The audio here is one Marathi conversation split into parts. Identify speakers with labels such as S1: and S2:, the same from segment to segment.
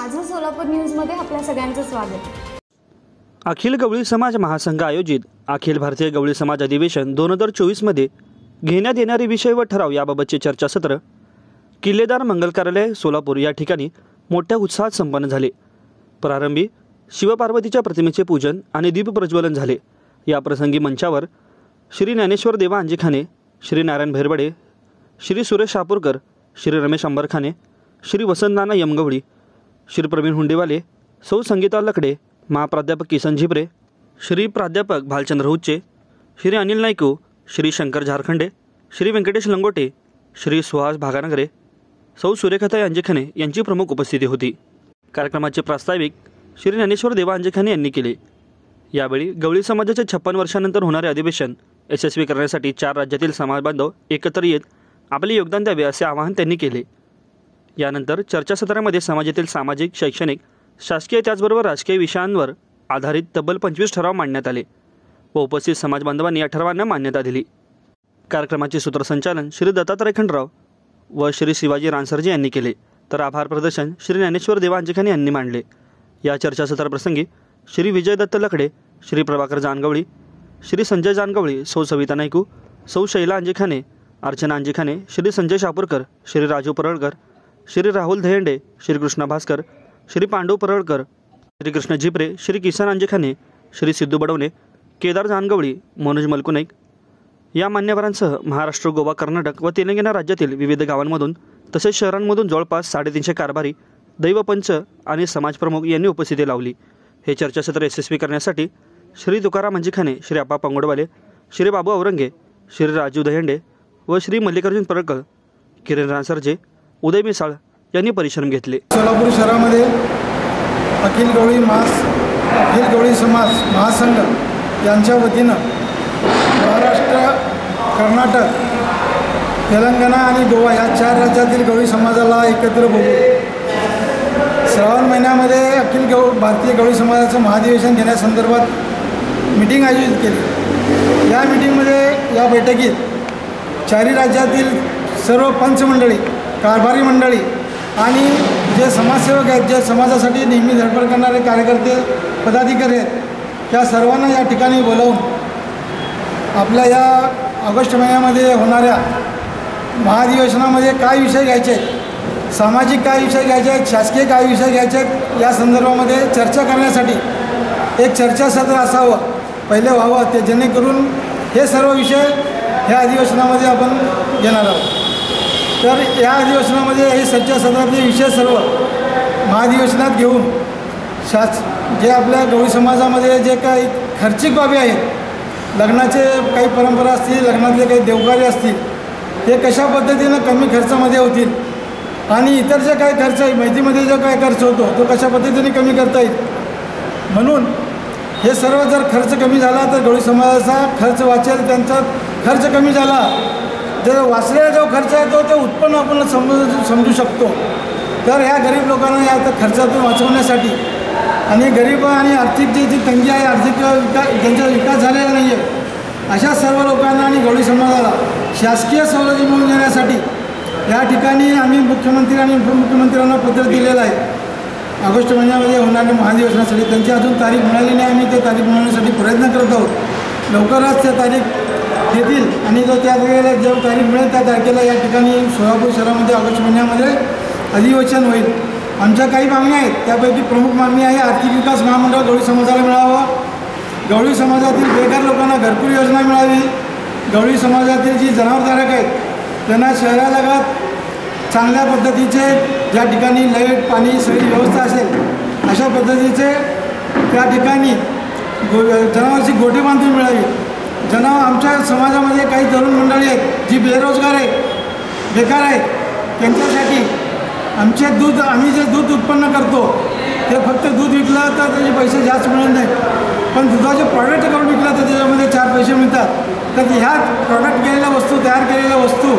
S1: माझं सोलापूर न्यूजमध्ये आपल्या सगळ्यांचं स्वागत।
S2: अखिल गवळी समाज महासंघ आयोजित अखिल भारतीय गवळी समाज अधिवेशन 2024 मध्ये घेण्यात येणारे विषय व ठराव याबाबतचे चर्चासत्र किल्लेदार मंगल कार्यालय सोलापूर या ठिकाणी मोठ्या उत्साहात संपन्न झाले। प्रारंभी शिवपार्वतीच्या प्रतिमेचे पूजन आणि दीप प्रज्वलन झाले। या प्रसंगी मंचावर श्री ज्ञानेश्वर देवा अंजिखाने, श्री नारायण भैरवडे, श्री सुरेश शापूरकर, श्री रमेश अंबरखाने, श्री वसंत नाना यमगवळी, श्री प्रवीण हुंडेवाले, सौ संगीता लकडे, महाप्राध्यापक किसन झिपरे, श्री प्राध्यापक भालचंद्र हुच्चे, श्री अनिल नायकू, श्री शंकर झारखंडे, श्री व्यंकटेश लंगोटे, श्री सुहास भागानगरे, सौ सुरेखाताई अंजिखाने यांची प्रमुख उपस्थिती होती। कार्यक्रमाचे प्रास्ताविक श्री ज्ञानेश्वर देवा अंजिखाने यांनी केले। यावेळी गवळी समाजाचे 56 वर्षांनंतर होणारे अधिवेशन यशस्वी करण्यासाठी 4 राज्यातील समाज बांधव एकत्र येत आपले योगदान द्यावे असे आवाहन त्यांनी केले। यानंतर चर्चासत्रामध्ये समाजातील सामाजिक, शैक्षणिक, शासकीय त्याचबरोबर राजकीय विषयांवर आधारित तब्बल 25 ठराव मांडण्यात आले व उपस्थित समाज बांधवांनी या ठरावांना मान्यता दिली। कार्यक्रमाचे सूत्रसंचालन श्री दत्तात्रय खंडराव व श्री शिवाजी रानसरजी यांनी केले, तर आभार प्रदर्शन श्री ज्ञानेश्वर देवा अंजिखाने यांनी मांडले। या चर्चासत्राप्रसंगी श्री विजय दत्त लकडे, श्री प्रभाकर जानगवळी, श्री संजय जानगवळी, सौ सविता नायकू, सौ शैला अंजिखाने, अर्चना अंजिखाने, श्री संजय शापूरकर, श्री राजू परळकर, श्री राहुल दहेंडे, श्री कृष्णा भास्कर, श्री पांडू परळकर, श्री कृष्ण झिपरे, श्री किसन अंजिखाने, श्री सिद्धू बडवणे, केदार जानगवळी, मनोज मलकुनाईक या मान्यवरांसह महाराष्ट्र, गोवा, कर्नाटक व तेलंगणा राज्यातील विविध गावांमधून तसेच शहरांमधून जवळपास 350 कारभारी, दैवपंच आणि समाजप्रमुख यांनी उपस्थिती लावली। हे चर्चासत्र यशस्वी करण्यासाठी श्री तुकाराम अंजिखाने, श्री आप्पा पंगोडवाले, श्री बाबू औरंगे, श्री राजू दहेंडे व श्री मल्लिकार्जुन परळकर, किरण रानसरजे, उदय मिसाळ यांनी परिश्रम घेतले।
S3: सोलापूर शहरामध्ये अखिल गवळी समाज महासंघ यांच्या वतीनं महाराष्ट्र, कर्नाटक, तेलंगणा आणि गोवा या 4 राज्यातील गवळी समाजाला एकत्र बोलवून श्रावण महिन्यामध्ये भारतीय गवळी समाजाचं महाधिवेशन घेण्यासंदर्भात मीटिंग आयोजित केली। या मीटिंगमध्ये, या बैठकीत 4 राज्यातील सर्व पंचमंडळी, कारभारी मंडळी आणि जे समाजसेवक आहेत, जे समाजासाठी नेहमी धडपड करणारे कार्यकर्ते, पदाधिकारी आहेत, त्या सर्वांना या ठिकाणी बोलावून आपल्या या ऑगस्ट महिन्यामध्ये होणाऱ्या महाधिवेशनामध्ये काय विषय घ्यायचे आहेत, सामाजिक काय विषय घ्यायचे आहेत, शासकीय काय विषय घ्यायचे आहेत, या संदर्भामध्ये चर्चा करण्यासाठी एक चर्चासत्र असावं, पहिले व्हावं ते, जेणेकरून हे सर्व विषय ह्या अधिवेशनामध्ये आपण घेणार आहोत। तर या अधिवेशनामध्ये हे चर्चासत्रातले विषय सर्व महाधिवेशनात घेऊन जे आपल्या गवळी समाजामध्ये जे काही खर्चिक बाबी आहेत, लग्नाचे काही परंपरा असतील, लग्नातले काही देवकार्य असतील, ते कशा पद्धतीनं कमी खर्चामध्ये होतील आणि इतर जे काही खर्च आहे, माहितीमध्ये जो काही खर्च होतो तो कशा पद्धतीने कमी करता येईल, म्हणून हे सर्व जर खर्च कमी झाला तर गवळी समाजाचा खर्च वाचेल, त्यांचा खर्च कमी झाला जर वाचलेला जो खर्च आहे तो उत्पन्न आपण समजू शकतो। तर ह्या गरीब लोकांना या खर्चातून वाचवण्यासाठी आणि गरीब आणि आर्थिक जी तंगी आहे, आर्थिक ज्यांचा विकास झालेला नाही आहे, अशा सर्व लोकांना आणि गवळी समाजाला शासकीय सवलती मिळवून देण्यासाठी या ठिकाणी आम्ही मुख्यमंत्री आणि उपमुख्यमंत्र्यांना पत्र दिलेलं आहे। ऑगस्ट महिन्यामध्ये होणाऱ्या महाधिवेशनासाठी त्यांची अजून तारीख मिळाली नाही, आम्ही ते तारीख मिळवण्यासाठी प्रयत्न करत आहोत। लवकरच ते तारीख देतील आणि जो त्या वेळेला जो तारीख मिळेल त्या तारखेला या ठिकाणी सोलापूर शहरामध्ये ऑगस्ट महिन्यामध्ये अधिवेशन होईल। आमच्या काही मागण्या आहेत, त्यापैकी प्रमुख मागणी आहे आर्थिक विकास महामंडळ गवळी समाजाला मिळावं, गवळी समाजातील बेकार लोकांना घरकुल योजना मिळावी, गवळी समाजातील जी जनावरधारक आहेत त्यांना शहरालगत चांगल्या पद्धतीचे ज्या ठिकाणी लाईट, पाणी, सगळी व्यवस्था असेल अशा पद्धतीचे त्या ठिकाणी जनावरांची गोठी बांधून मिळावी। आमच्या समाजामध्ये काही तरुण मंडळी आहेत जी बेरोजगार आहेत, बेकार आहेत, त्यांच्यासाठी आम्ही जे दूध उत्पन्न करतो ते फक्त दूध विकलं तर त्याचे पैसे जास्त मिळत नाहीत, पण दुधाचे प्रॉडक्ट करून विकलं तर त्याच्यामध्ये 4 पैसे मिळतात। तर ह्या प्रॉडक्ट केलेल्या वस्तू, तयार केलेल्या वस्तू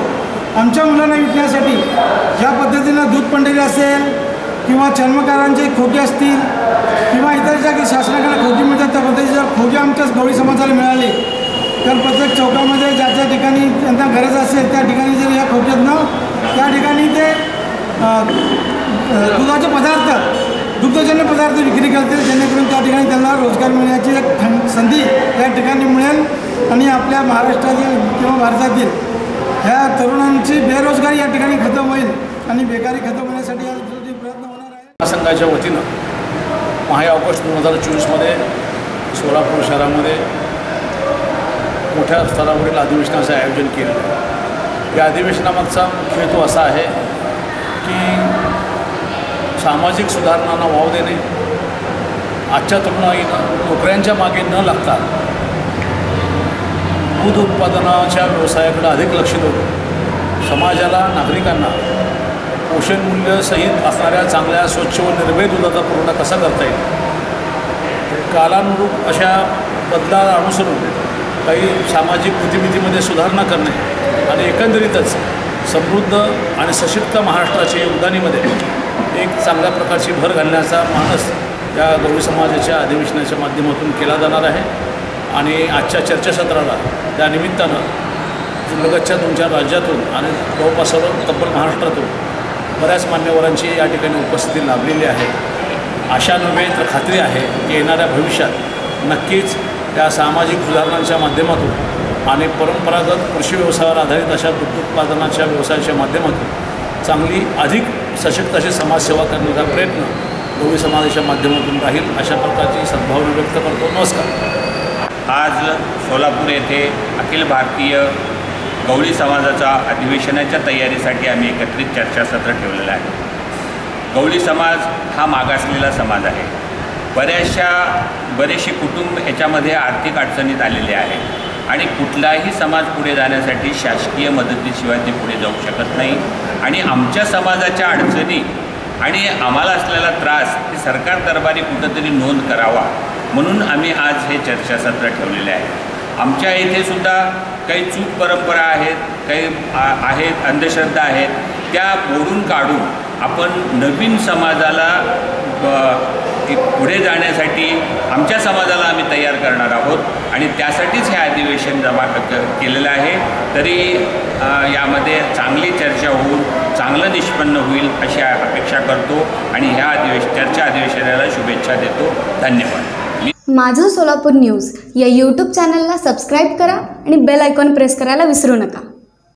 S3: आमच्या मुलांना विकण्यासाठी ज्या पद्धतीनं दूध पंढरी असेल किंवा चर्मकारांचे खोके असतील किंवा इतर ज्या काही शासनाकडे खोकी मिळतात त्या पद्धतीच्या खोके आमच्याच गवळी समाजाला मिळाले तर प्रत्येक चौकामध्ये ज्या ज्या ठिकाणी त्यांना गरज असेल त्या ठिकाणी जर या खोक्यातनं त्या ठिकाणी ते दुधाचे पदार्थ दुग्धजन्य पदार्थ विक्री करतील, जेणेकरून त्या ठिकाणी त्यांना रोजगार मिळण्याची एक संधी या ठिकाणी मिळेल आणि आपल्या महाराष्ट्रातील किंवा भारतातील ह्या तरुणांची बेरोजगारी या ठिकाणी खतम होईल आणि बेकारी खतम होण्यासाठी या प्रयत्न होणार आहे.
S4: महासंघाच्या वतीनं 5 ऑगस्ट 2024मध्ये सोलापूर शहरामध्ये मोठ्या स्तरावरील अधिवेशनाचं आयोजन केलेलं आहे. या अधिवेशनामागचा मुख्य हेतू असा आहे की सामाजिक सुधारणांना वाव देणे, आजच्या तरुणाईनं नोकऱ्यांच्या मागे न लागता दूध उत्पादनाच्या व्यवसायाकडे अधिक लक्ष देऊन समाजाला, नागरिकांना पोषण मूल्यसहित असणाऱ्या चांगल्या, स्वच्छ व निर्भय दुधाचा पुरवठा कसा करता येईल, कालानुरूप अशा बदलाला अनुसरून काही सामाजिक गतिविधीमध्ये सुधारणा करणे आणि एकंदरीतच समृद्ध आणि सशक्त महाराष्ट्राच्या योगदानीमध्ये एक चांगल्या प्रकारची भर घालण्याचा मानस या गवळी समाजाच्या अधिवेशनाच्या माध्यमातून केला जाणार आहे. आणि आजच्या चर्चासत्राला त्या निमित्तानं लगतच्या 2-4 राज्यातून आणि जवळपास तब्बल महाराष्ट्रातून बऱ्याच मान्यवरांची या ठिकाणी उपस्थिती लाभलेली आहे. आशा नव्हे तर खात्री आहे की येणाऱ्या भविष्यात नक्कीच त्या सामाजिक सुधारणांच्या माध्यमातून आणि परंपरागत कृषी व्यवसायावर आधारित अशा दूध उत्पादनाच्या व्यवसायाच्या माध्यमातून चांगली अधिक सशक्त अशी समाजसेवा करण्याचा प्रयत्न गवळी समाजाच्या माध्यमातून राहील, अशा प्रकारची सद्भावना व्यक्त करतो. नमस्कार.
S5: आज सोलापूर येथे अखिल भारतीय गवळी समाजाच्या अधिवेशनाच्या तयारीसाठी आम्ही एकत्रित चर्चासत्र ठेवलेलं आहे. गवळी समाज हा मागासलेला समाज आहे. बरेचसे कुटुंब याच्यामध्ये आर्थिक अडचणीत आलेले आहे आणि कुठलाही समाज पुढे जाण्यासाठी शासकीय मदतीशिवाय ते पुढे जाऊ शकत नाही. आणि आमच्या समाजाच्या अडचणी आणि आम्हाला असलेला त्रास हे सरकार दरबारी कुठंतरी नोंद करावा म्हणून आम्ही आज हे चर्चासत्र ठेवलेले आहे. आमच्या इथे सुद्धा काही चूक परंपरा आहेत, काही आहेत अंधश्रद्धा आहेत, त्या मोडून काढून आपण नवीन समाजाला पुढे जाण्यासाठी आमच्या समाजाला आम्ही तयार करणार आहोत आणि त्यासाठीच हे अधिवेशन जमा केलेलं आहे. तरी यामध्ये चांगली चर्चा होऊन चांगलं निष्पन्न होईल अशी अपेक्षा करतो आणि ह्या चर्चा अधिवेशनाला शुभेच्छा देतो. धन्यवाद.
S1: माझं सोलापूर न्यूज या यूट्यूब चॅनलला सबस्क्राईब करा आणि बेल आयकॉन प्रेस करायला विसरू नका.